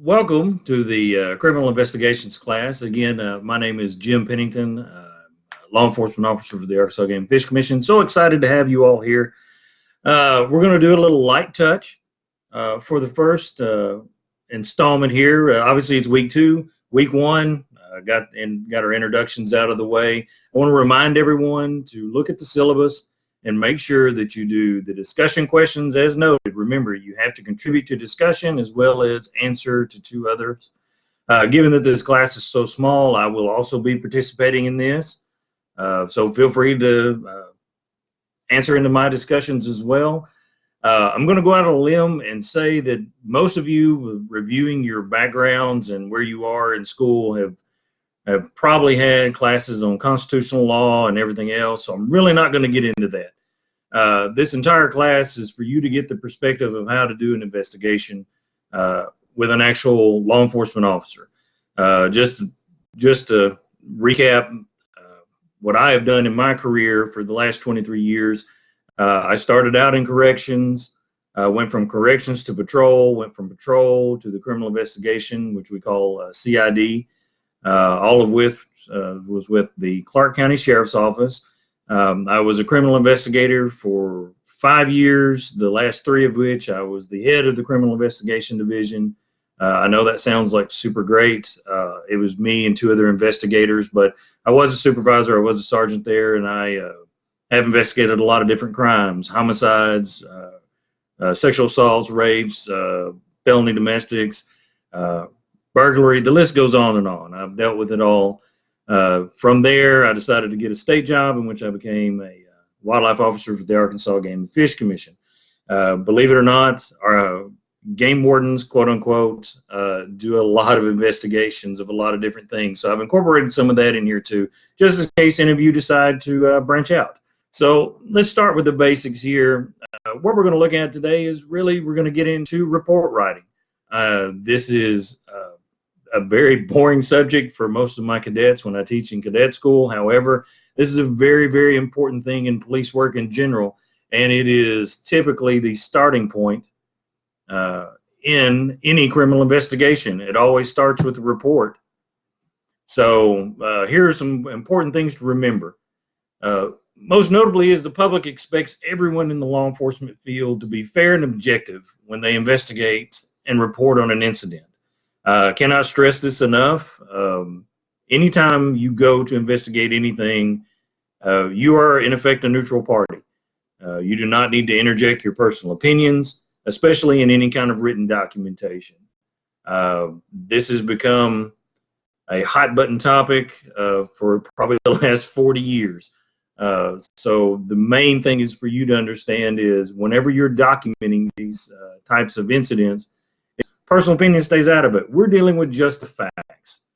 Welcome to the criminal investigations class. Again, my name is Jim Pennington, law enforcement officer for the Arkansas Game and Fish Commission. So excited to have you all here. We're going to do a little light touch for the first installment here. Obviously, it's week 2. Week 1, got our introductions out of the way. I want to remind everyone to look at the syllabus and make sure that you do the discussion questions as noted. Remember, you have to contribute to discussion as well as answer to 2 others. Given that this class is so small, I will also be participating in this. So feel free to answer into my discussions as well. I'm going to go out on a limb and say that most of you, reviewing your backgrounds and where you are in school, have probably had classes on constitutional law and everything else, so I'm really not going to get into that. This entire class is for you to get the perspective of how to do an investigation with an actual law enforcement officer. Just to recap what I have done in my career for the last 23 years, I started out in corrections, went from corrections to patrol, went from patrol to the criminal investigation, which we call CID. All of which was with the Clark County Sheriff's Office. I was a criminal investigator for 5 years, the last 3 of which I was the head of the Criminal Investigation Division. I know that sounds like super great. It was me and 2 other investigators, but I was a supervisor, I was a sergeant there, and I have investigated a lot of different crimes, homicides, sexual assaults, rapes, felony domestics, burglary, the list goes on and on. I've dealt with it all. From there, I decided to get a state job in which I became a wildlife officer for the Arkansas Game and Fish Commission. Believe it or not, our game wardens, quote unquote, do a lot of investigations of a lot of different things. So I've incorporated some of that in here too, just in case any of you decide to branch out. So let's start with the basics here. What we're going to look at today is really we're going to get into report writing. This is a very boring subject for most of my cadets when I teach in cadet school. However, this is a very, very important thing in police work in general, and it is typically the starting point in any criminal investigation. It always starts with a report. So here are some important things to remember. Most notably is the public expects everyone in the law enforcement field to be fair and objective when they investigate and report on an incident. Cannot stress this enough. Anytime you go to investigate anything, you are in effect a neutral party. You do not need to interject your personal opinions, especially in any kind of written documentation. This has become a hot button topic for probably the last 40 years. So the main thing is for you to understand is whenever you're documenting these types of incidents, personal opinion stays out of it. We're dealing with just the facts.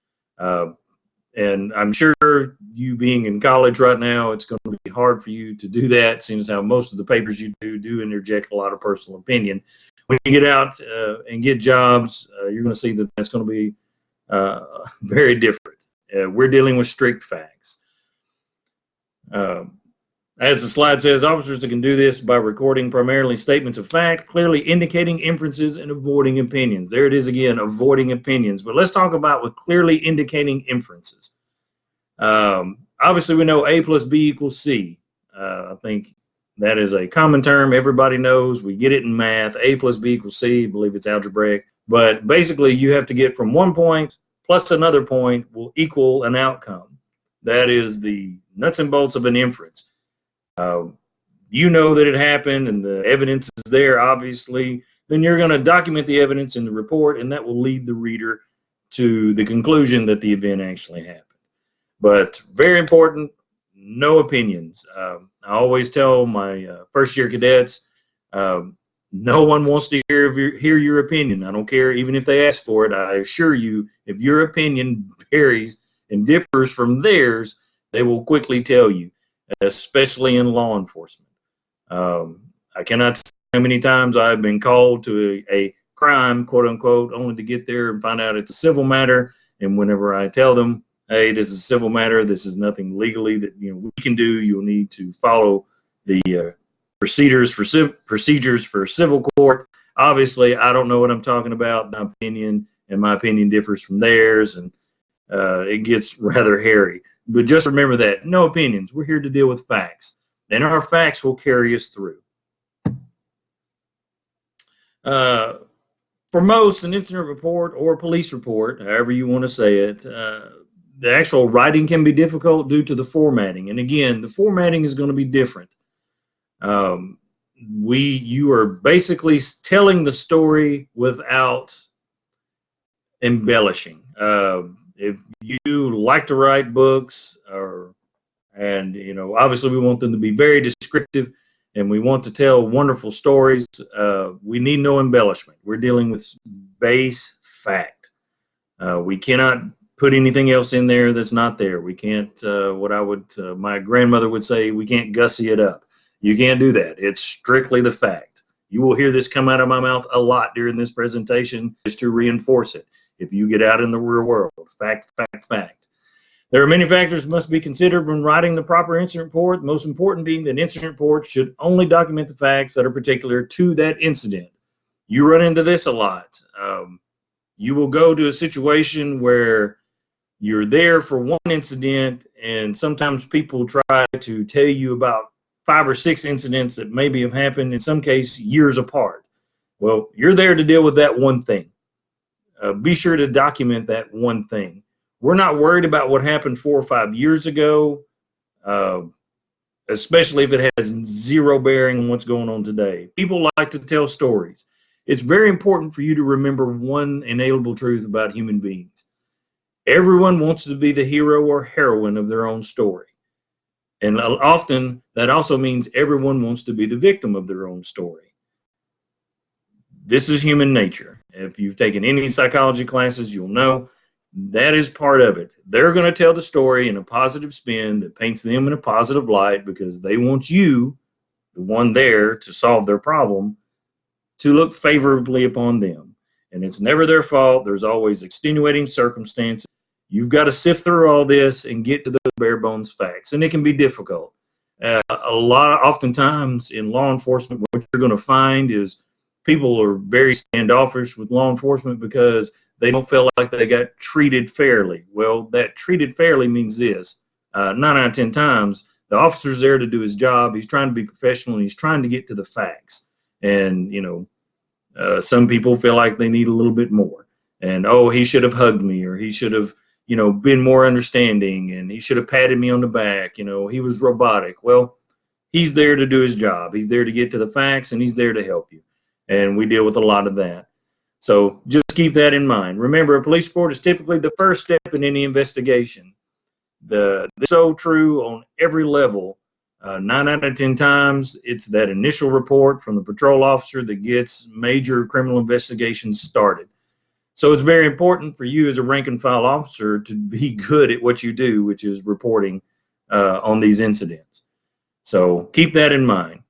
And I'm sure you being in college right now, it's going to be hard for you to do that, since how most of the papers you do interject a lot of personal opinion. When you get out and get jobs, you're going to see that that's going to be very different. We're dealing with strict facts. As the slide says, officers that can do this by recording primarily statements of fact, clearly indicating inferences and avoiding opinions. There it is again, avoiding opinions. But let's talk about with clearly indicating inferences. Obviously, we know A plus B equals C. I think that is a common term. Everybody knows. We get it in math. A plus B equals C. I believe it's algebraic. But basically, you have to get from one point plus another point will equal an outcome. That is the nuts and bolts of an inference. You know that it happened and the evidence is there, obviously, then you're going to document the evidence in the report, and that will lead the reader to the conclusion that the event actually happened. But very important, no opinions. I always tell my first year cadets, no one wants to hear your opinion. I don't care, even if they ask for it. I assure you, if your opinion varies and differs from theirs, they will quickly tell you, especially in law enforcement. I cannot tell you how many times I've been called to a crime, quote unquote, only to get there and find out it's a civil matter. And whenever I tell them, hey, this is a civil matter, this is nothing legally that we can do, you'll need to follow the procedures for civil court. Obviously, I don't know what I'm talking about, my opinion, and my opinion differs from theirs, and it gets rather hairy. But just remember that, no opinions. We're here to deal with facts, and our facts will carry us through. For most, an incident report or police report, however you want to say it, the actual writing can be difficult due to the formatting. And again, the formatting is going to be different. You are basically telling the story without embellishing. If you like to write books, and obviously we want them to be very descriptive, and we want to tell wonderful stories, we need no embellishment. We're dealing with base fact. We cannot put anything else in there that's not there. We can't, my grandmother would say, we can't gussy it up. You can't do that. It's strictly the fact. You will hear this come out of my mouth a lot during this presentation just to reinforce it. If you get out in the real world, fact, fact, fact. There are many factors that must be considered when writing the proper incident report, the most important being that incident report should only document the facts that are particular to that incident. You run into this a lot. You will go to a situation where you're there for one incident, and sometimes people try to tell you about 5 or 6 incidents that maybe have happened, in some cases, years apart. Well, you're there to deal with that one thing. Be sure to document that one thing. We're not worried about what happened 4 or 5 years ago, especially if it has zero bearing on what's going on today. People like to tell stories. It's very important for you to remember one inalienable truth about human beings. Everyone wants to be the hero or heroine of their own story. And often that also means everyone wants to be the victim of their own story. This is human nature. If you've taken any psychology classes, you'll know that is part of it. They're going to tell the story in a positive spin that paints them in a positive light because they want you, the one there to solve their problem, to look favorably upon them. And it's never their fault. There's always extenuating circumstances. You've got to sift through all this and get to those bare bones facts, and it can be difficult. Oftentimes in law enforcement, what you're going to find is people are very standoffish with law enforcement because they don't feel like they got treated fairly. Well, that treated fairly means this. 9 out of 10 times, the officer's there to do his job. He's trying to be professional, and he's trying to get to the facts. And, some people feel like they need a little bit more. And, oh, he should have hugged me, or he should have, been more understanding, and he should have patted me on the back. He was robotic. Well, he's there to do his job. He's there to get to the facts, and he's there to help you. And we deal with a lot of that. So just keep that in mind. Remember, a police report is typically the first step in any investigation. This is so true on every level. 9 out of 10 times, it's that initial report from the patrol officer that gets major criminal investigations started. So it's very important for you as a rank and file officer to be good at what you do, which is reporting on these incidents. So keep that in mind.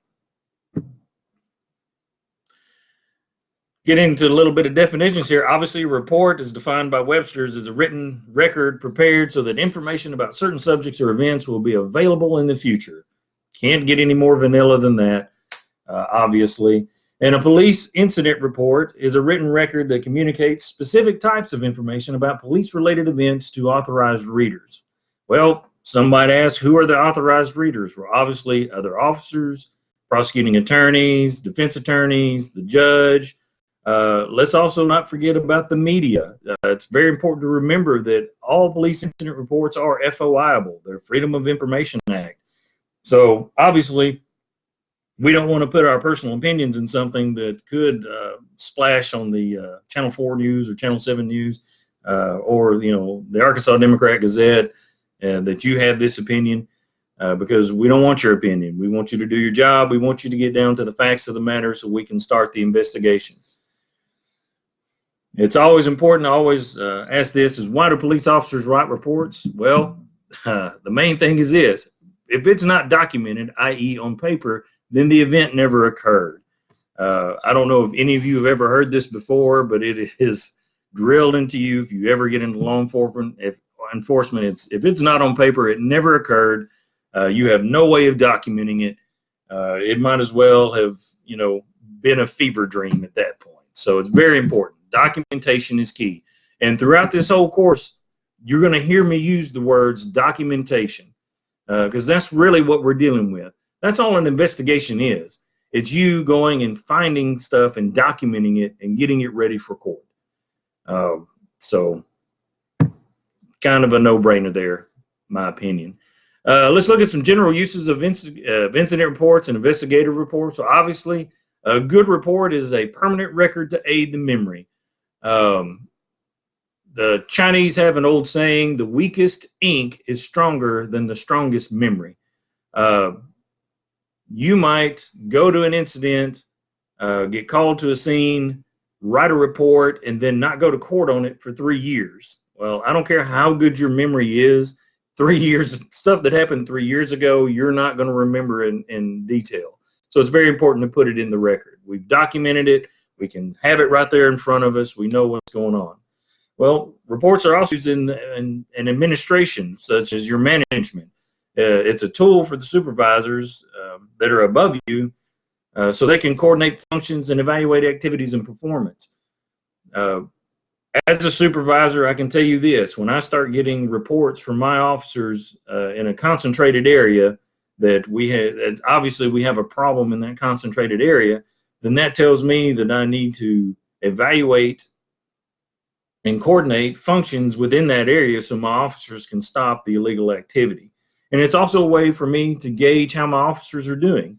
Get into a little bit of definitions here. Obviously, a report is defined by Webster's as a written record prepared so that information about certain subjects or events will be available in the future. Can't get any more vanilla than that, obviously. And a police incident report is a written record that communicates specific types of information about police-related events to authorized readers. Well, some might ask, who are the authorized readers? Well, obviously, other officers, prosecuting attorneys, defense attorneys, the judge. Let's also not forget about the media. It's very important to remember that all police incident reports are FOIable. They're Freedom of Information Act. So obviously, we don't want to put our personal opinions in something that could splash on the Channel 4 News or Channel 7 News or the Arkansas Democrat Gazette that you have this opinion because we don't want your opinion. We want you to do your job. We want you to get down to the facts of the matter so we can start the investigation. It's always important to always ask this is why do police officers write reports? Well, the main thing is this. If it's not documented, i.e. on paper, then the event never occurred. I don't know if any of you have ever heard this before, but it is drilled into you if you ever get into law enforcement. If it's not on paper, it never occurred. You have no way of documenting it. It might as well have been a fever dream at that point. So it's very important. Documentation is key. And throughout this whole course, you're going to hear me use the words documentation, because that's really what we're dealing with. That's all an investigation is. It's you going and finding stuff and documenting it and getting it ready for court. So kind of a no-brainer there, my opinion. Let's look at some general uses of incident reports and investigative reports. So obviously, a good report is a permanent record to aid the memory. The Chinese have an old saying, the weakest ink is stronger than the strongest memory. You might go to an incident, get called to a scene, write a report, and then not go to court on it for 3 years. Well, I don't care how good your memory is, 3 years, stuff that happened 3 years ago, you're not going to remember in detail. So it's very important to put it in the record. We've documented it. We can have it right there in front of us. We know what's going on. Well, reports are also used in administration, such as your management. It's a tool for the supervisors that are above you, so they can coordinate functions and evaluate activities and performance. As a supervisor, I can tell you this: when I start getting reports from my officers in a concentrated area that obviously we have a problem in that concentrated area, then that tells me that I need to evaluate and coordinate functions within that area so my officers can stop the illegal activity. And it's also a way for me to gauge how my officers are doing.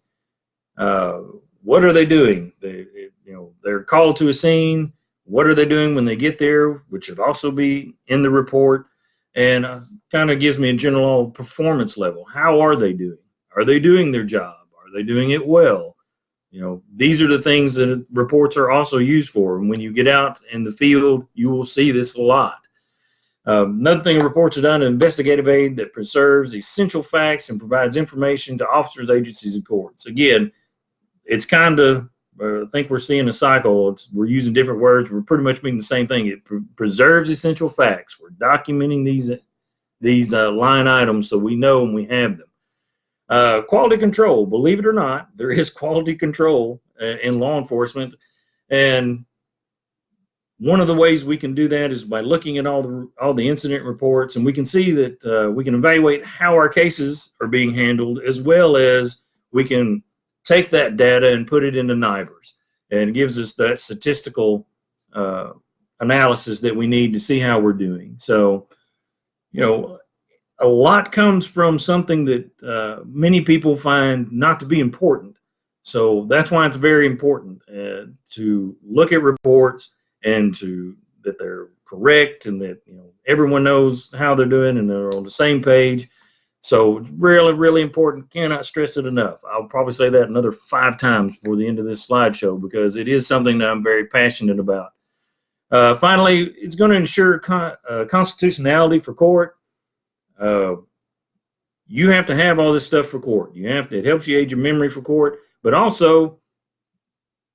What are they doing? They're called to a scene. What are they doing when they get there, which should also be in the report, and kind of gives me a general performance level. How are they doing? Are they doing their job? Are they doing it well? These are the things that reports are also used for. And when you get out in the field, you will see this a lot. Another thing, reports are done, an investigative aid that preserves essential facts and provides information to officers, agencies, and courts. Again, it's kind of, I think we're seeing a cycle. We're using different words. We're pretty much meaning the same thing. It preserves essential facts. We're documenting these line items so we know when we have them. Quality control. Believe it or not, there is quality control in law enforcement, and one of the ways we can do that is by looking at all the incident reports, and we can see that we can evaluate how our cases are being handled, as well as we can take that data and put it into NIVERS, and it gives us that statistical analysis that we need to see how we're doing. So, a lot comes from something that many people find not to be important. So that's why it's very important to look at reports and that they're correct, and that everyone knows how they're doing and they're on the same page. So really, really important. Cannot stress it enough. I'll probably say that another 5 times before the end of this slideshow, because it is something that I'm very passionate about. Finally, it's going to ensure constitutionality for court. You have to have all this stuff for court. It helps you aid your memory for court, but also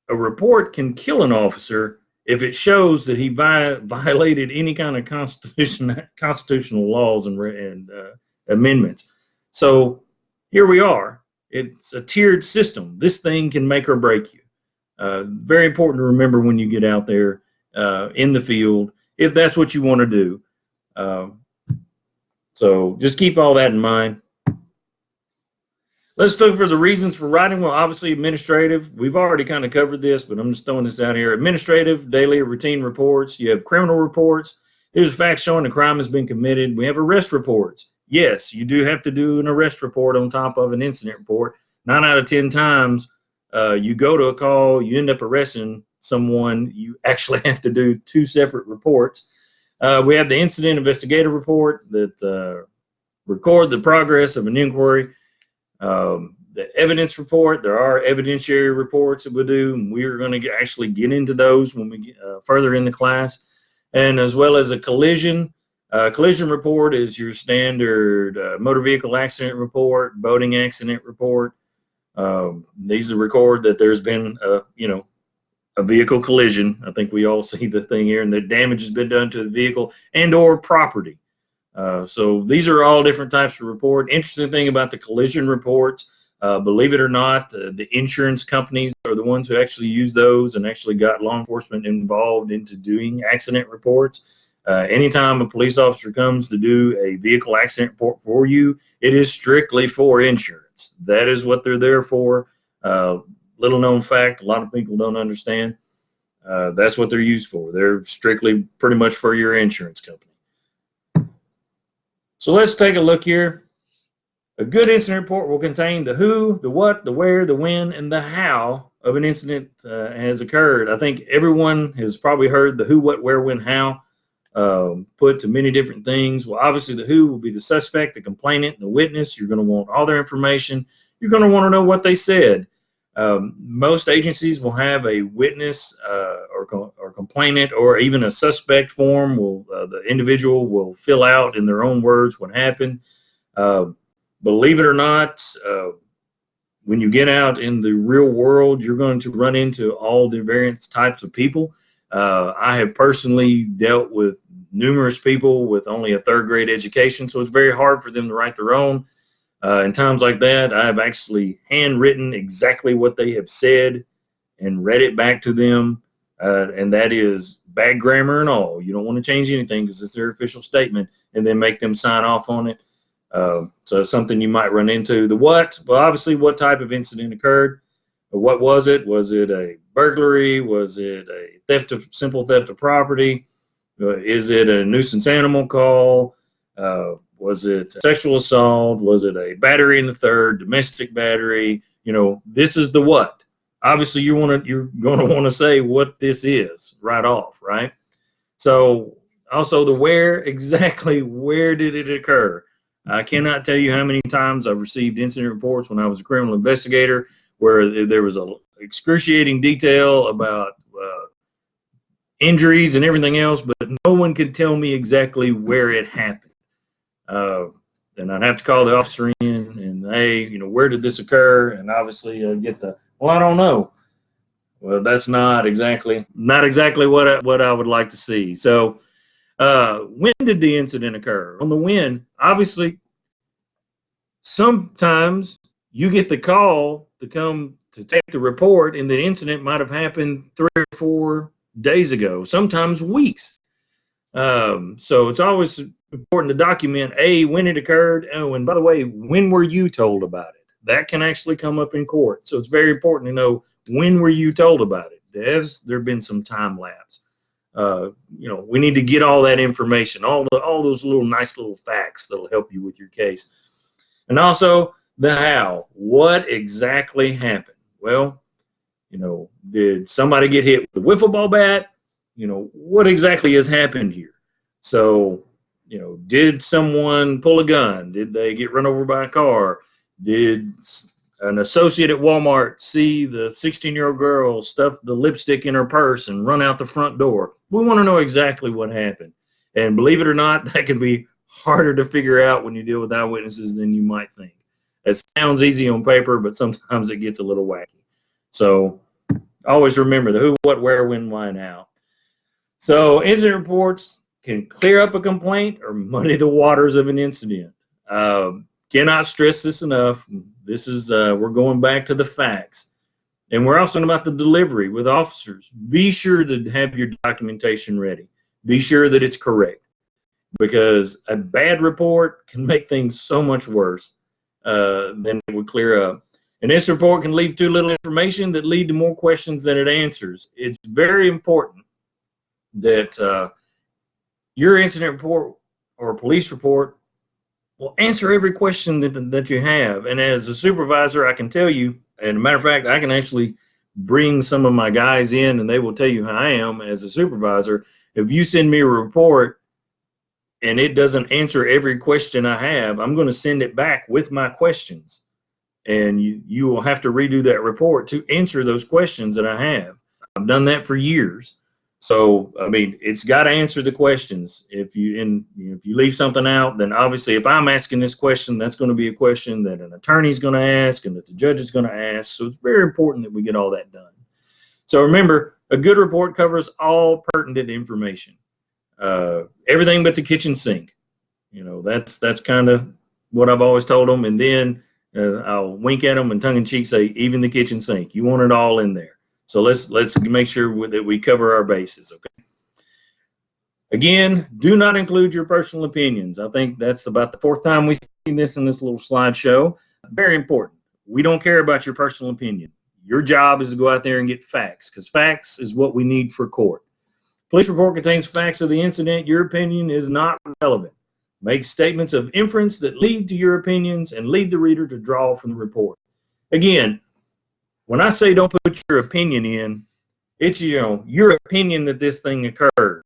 a report can kill an officer if it shows that he violated any kind of constitutional laws and amendments. So here we are. It's a tiered system. This thing can make or break you. Very important to remember when you get out there in the field, if that's what you want to do. So just keep all that in mind. Let's look for the reasons for writing. Well, obviously administrative. We've already kind of covered this, but I'm just throwing this out here. Administrative, daily or routine reports. You have criminal reports. Here's facts showing a crime has been committed. We have arrest reports. Yes, you do have to do an arrest report on top of an incident report. 9 out of 10 times, you go to a call, you end up arresting someone, you actually have to do 2 separate reports. We have the incident investigative report that record the progress of an inquiry. The evidence report, there are evidentiary reports that we do, and we're going to actually get into those when we get further in the class. And as well as a collision. Collision report is your standard motor vehicle accident report, boating accident report. These are record that there's been a vehicle collision. I think we all see the thing here, and the damage has been done to the vehicle and or property. So these are all different types of report. Interesting thing about the collision reports, Believe it or not, the insurance companies are the ones who actually use those and actually got law enforcement involved into doing accident reports. Anytime a police officer comes to do a vehicle accident report for you, it is strictly for insurance. That is what they're there for. Little known fact, a lot of people don't understand. That's what they're used for. They're strictly pretty much for your insurance company. So let's take a look here. A good incident report will contain the who, the what, the where, the when, and the how of an incident has occurred. I think everyone has probably heard the who, what, where, when, how put to many different things. Well, obviously the who will be the suspect, the complainant, the witness. You're going to want all their information. You're going to want to know what they said. Most agencies will have a witness or complainant or even a suspect form. The individual will fill out in their own words what happened. Believe it or not, when you get out in the real world, you're going to run into all the various types of people. I have personally dealt with numerous people with only a third grade education, so it's very hard for them to write their own. In times like that, I've actually handwritten exactly what they have said and read it back to them, and that is bad grammar and all. You don't want to change anything because it's their official statement, and then make them sign off on it. So it's something you might run into. The what? Well, obviously, what type of incident occurred? What was it? Was it a burglary? Was it a simple theft of property? Is it a nuisance animal call? Was it sexual assault? Was it a battery in the third, domestic battery? This is the what. Obviously, you're going to want to say what this is right off, right? So also the where, exactly where did it occur? I cannot tell you how many times I've received incident reports when I was a criminal investigator where there was a excruciating detail about injuries and everything else, but no one could tell me exactly where it happened. Then I'd have to call the officer in and, hey, where did this occur? And obviously get well, I don't know. Well, that's not exactly what I would like to see. So when did the incident occur? On the when, obviously, sometimes you get the call to come to take the report, and the incident might have happened 3 or 4 days ago, sometimes weeks. So it's always important to document, when it occurred. Oh, and by the way, when were you told about it? That can actually come up in court. So it's very important to know, when were you told about it? Has there been some time lapse? We need to get all that information, all those nice little facts that'll help you with your case. And also the how. What exactly happened? Well, did somebody get hit with a wiffle ball bat? What exactly has happened here? So, did someone pull a gun? Did they get run over by a car? Did an associate at Walmart see the 16-year-old girl stuff the lipstick in her purse and run out the front door? We want to know exactly what happened. And believe it or not, that can be harder to figure out when you deal with eyewitnesses than you might think. It sounds easy on paper, but sometimes it gets a little wacky. So always remember the who, what, where, when, why, and how. So incident reports can clear up a complaint or muddy the waters of an incident. Cannot stress this enough. This is we're going back to the facts. And we're also talking about the delivery with officers. Be sure to have your documentation ready. Be sure that it's correct, because a bad report can make things so much worse than it would clear up. And this report can leave too little information that lead to more questions than it answers. It's very important that your incident report or police report will answer every question that you have. And as a supervisor, I can tell you, and a matter of fact, I can actually bring some of my guys in and they will tell you how I am as a supervisor. If you send me a report and it doesn't answer every question I have, I'm going to send it back with my questions. And you will have to redo that report to answer those questions that I have. I've done that for years. So, I mean, it's got to answer the questions. If you leave something out, then obviously if I'm asking this question, that's going to be a question that an attorney is going to ask and that the judge is going to ask. So it's very important that we get all that done. So remember, a good report covers all pertinent information. Everything but the kitchen sink. That's kind of what I've always told them. And then I'll wink at them and tongue-in-cheek say, even the kitchen sink. You want it all in there. So let's make sure that we cover our bases, okay? Again, do not include your personal opinions. I think that's about the 4th time we've seen this in this little slideshow. Very important. We don't care about your personal opinion. Your job is to go out there and get facts, because facts is what we need for court. Police report contains facts of the incident. Your opinion is not relevant. Make statements of inference that lead to your opinions and lead the reader to draw from the report. Again, when I say don't put your opinion in, it's your opinion that this thing occurred.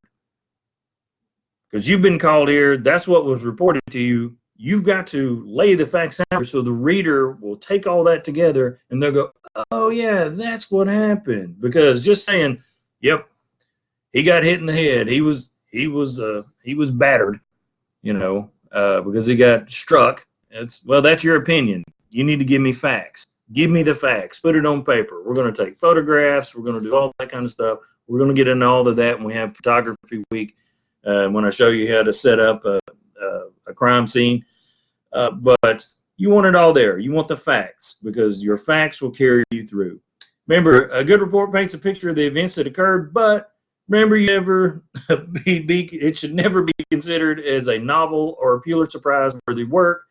Because you've been called here, that's what was reported to you. You've got to lay the facts out so the reader will take all that together and they'll go, oh yeah, that's what happened. Because just saying, yep, he got hit in the head, he was battered, because he got struck. Well, that's your opinion. You need to give me facts. Give me the facts. Put it on paper. We're going to take photographs. We're going to do all that kind of stuff. We're going to get into all of that when we have photography week. When I show you how to set up a crime scene. But you want it all there. You want the facts, because your facts will carry you through. Remember, a good report paints a picture of the events that occurred, but remember, it should never be considered as a novel or a Pulitzer Prize worthy work.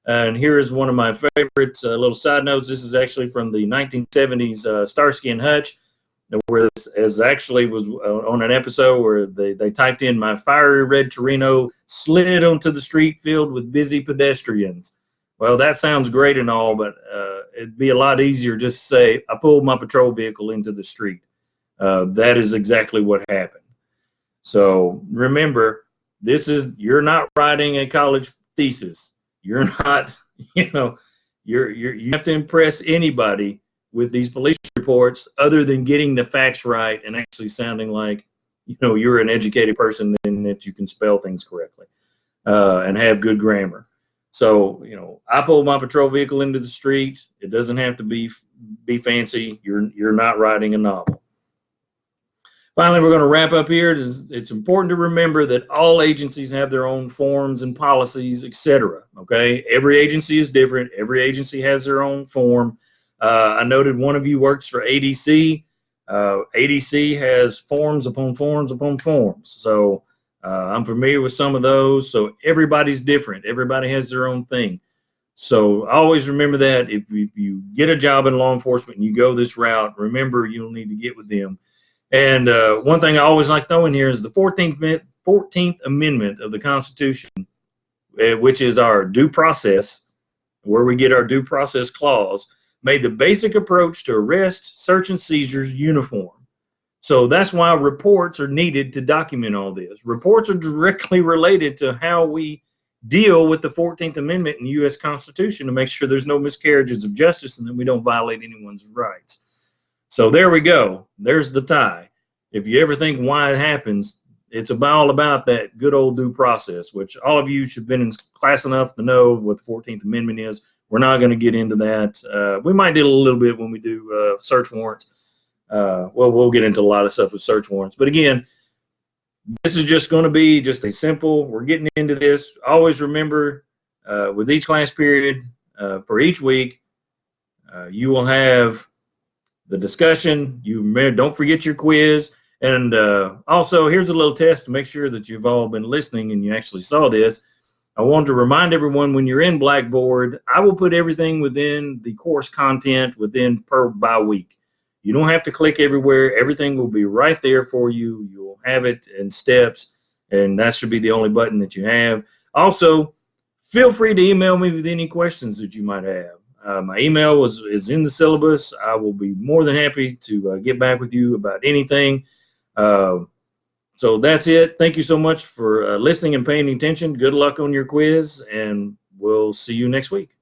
And here is one of my favorite little side notes. This is actually from the 1970s Starsky and Hutch, where this actually was on an episode where they typed in, my fiery red Torino slid onto the street filled with busy pedestrians. Well, that sounds great and all, but it'd be a lot easier just to say, I pulled my patrol vehicle into the street. That is exactly what happened. So remember, you're not writing a college thesis. You're not, you have to impress anybody with these police reports other than getting the facts right and actually sounding like, you're an educated person and that you can spell things correctly and have good grammar. So, I pulled my patrol vehicle into the street. It doesn't have to be fancy. You're not writing a novel. Finally, we're going to wrap up here. It's important to remember that all agencies have their own forms and policies, etc. Okay? Every agency is different. Every agency has their own form. I noted one of you works for ADC. ADC has forms upon forms upon forms. So I'm familiar with some of those. So everybody's different. Everybody has their own thing. So always remember that if you get a job in law enforcement and you go this route, remember you'll need to get with them. And one thing I always like throwing here is the 14th Amendment of the Constitution, which is our due process, where we get our due process clause, made the basic approach to arrest, search, and seizures uniform. So that's why reports are needed to document all this. Reports are directly related to how we deal with the 14th Amendment in the U.S. Constitution to make sure there's no miscarriages of justice and that we don't violate anyone's rights. So there we go. There's the tie. If you ever think why it happens, it's all about that good old due process, which all of you should have been in class enough to know what the 14th Amendment is. We're not going to get into that. We might do a little bit when we do search warrants. We'll get into a lot of stuff with search warrants. But again, this is just going to be just a simple, we're getting into this. Always remember, with each class period, for each week, you will have the discussion. Don't forget your quiz. And also, here's a little test to make sure that you've all been listening and you actually saw this. I want to remind everyone, when you're in Blackboard, I will put everything within the course content by week. You don't have to click everywhere. Everything will be right there for you. You'll have it in steps, and that should be the only button that you have. Also, feel free to email me with any questions that you might have. My email is in the syllabus. I will be more than happy to get back with you about anything. So that's it. Thank you so much for listening and paying attention. Good luck on your quiz, and we'll see you next week.